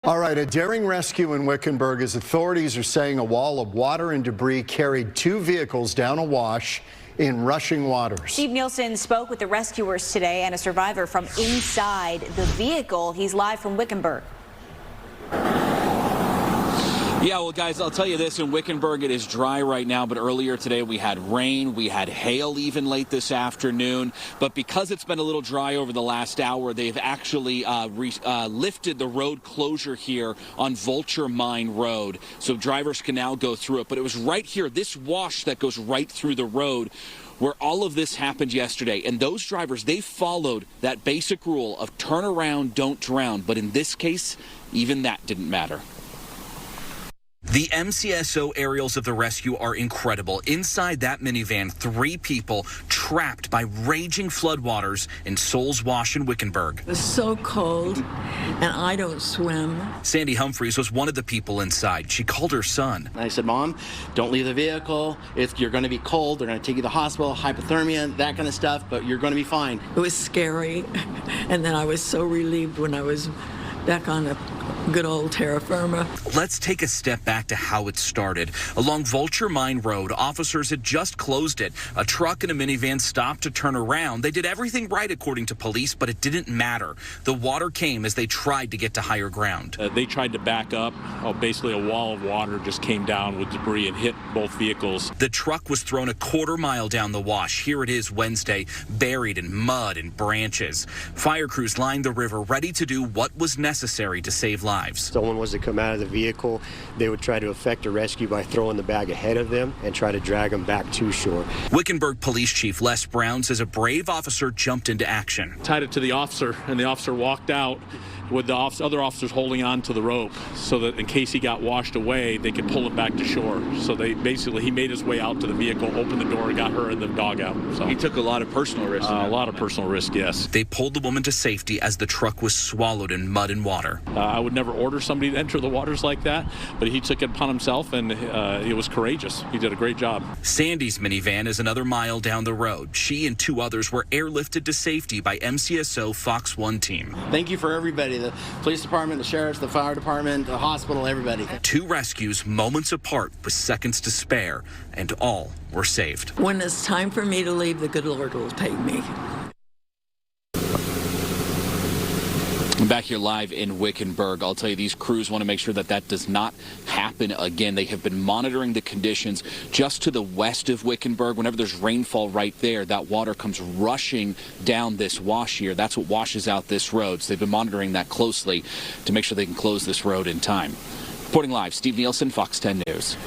All right, a daring rescue in Wickenburg as authorities are saying a wall of water and debris carried two vehicles down a wash in rushing waters. Steve Nielsen spoke with the rescuers today and a survivor from inside the vehicle. He's live from Wickenburg. Yeah, well, guys, I'll tell you this. In Wickenburg, it is dry right now, but earlier today we had rain, we had hail even late this afternoon. But because it's been a little dry over the last hour, they've actually lifted the road closure here on Vulture Mine Road, so drivers can now go through it. But it was right here, this wash that goes right through the road, where all of this happened yesterday. And those drivers, they followed that basic rule of turn around, don't drown. But in this case, even that didn't matter. The MCSO aerials of the rescue are incredible. Inside that minivan, 3 people trapped by raging floodwaters in Souls Wash in Wickenburg. It was so cold, and I don't swim. Sandy Humphreys was one of the people inside. She called her son. I said, Mom, don't leave the vehicle. You're going to be cold. They're going to take you to the hospital, hypothermia, that kind of stuff, but you're going to be fine. It was scary, and then I was so relieved when I was back on a good old terra firma. Let's take a step back to how it started. Along Vulture Mine Road, officers had just closed it. A truck and a minivan stopped to turn around. They did everything right, according to police, but it didn't matter. The water came as they tried to get to higher ground. They tried to back up. Basically, a wall of water just came down with debris and hit both vehicles. The truck was thrown a quarter-mile down the wash. Here it is Wednesday, buried in mud and branches. Fire crews lined the river, ready to do what was necessary to save lives. Someone was to come out of the vehicle, they would try to effect a rescue by throwing the bag ahead of them and try to drag them back to shore. Wickenburg Police Chief Les Brown says a brave officer jumped into action. Tied it to the officer, and the officer walked out with the other officers holding on to the rope so that in case he got washed away, they could pull it back to shore. So he made his way out to the vehicle, opened the door, got her and the dog out. So he took a lot of personal risk. A lot of personal risk, yes. They pulled the woman to safety as the truck was swallowed in mud and water. I would never order somebody to enter the waters like that, but he took it upon himself, and it was courageous. He did a great job. Sandy's minivan is another mile down the road. She and 2 others were airlifted to safety by MCSO Fox 1 team. Thank you for everybody, the police department, the sheriffs, the fire department, the hospital, everybody. 2 rescues moments apart with seconds to spare, and all were saved. When it's time for me to leave, the good Lord will take me. I'm back here live in Wickenburg. I'll tell you, these crews want to make sure that that does not happen again. They have been monitoring the conditions just to the west of Wickenburg. Whenever there's rainfall right there, that water comes rushing down this wash here. That's what washes out this road. So they've been monitoring that closely to make sure they can close this road in time. Reporting live, Steve Nielsen, Fox 10 News.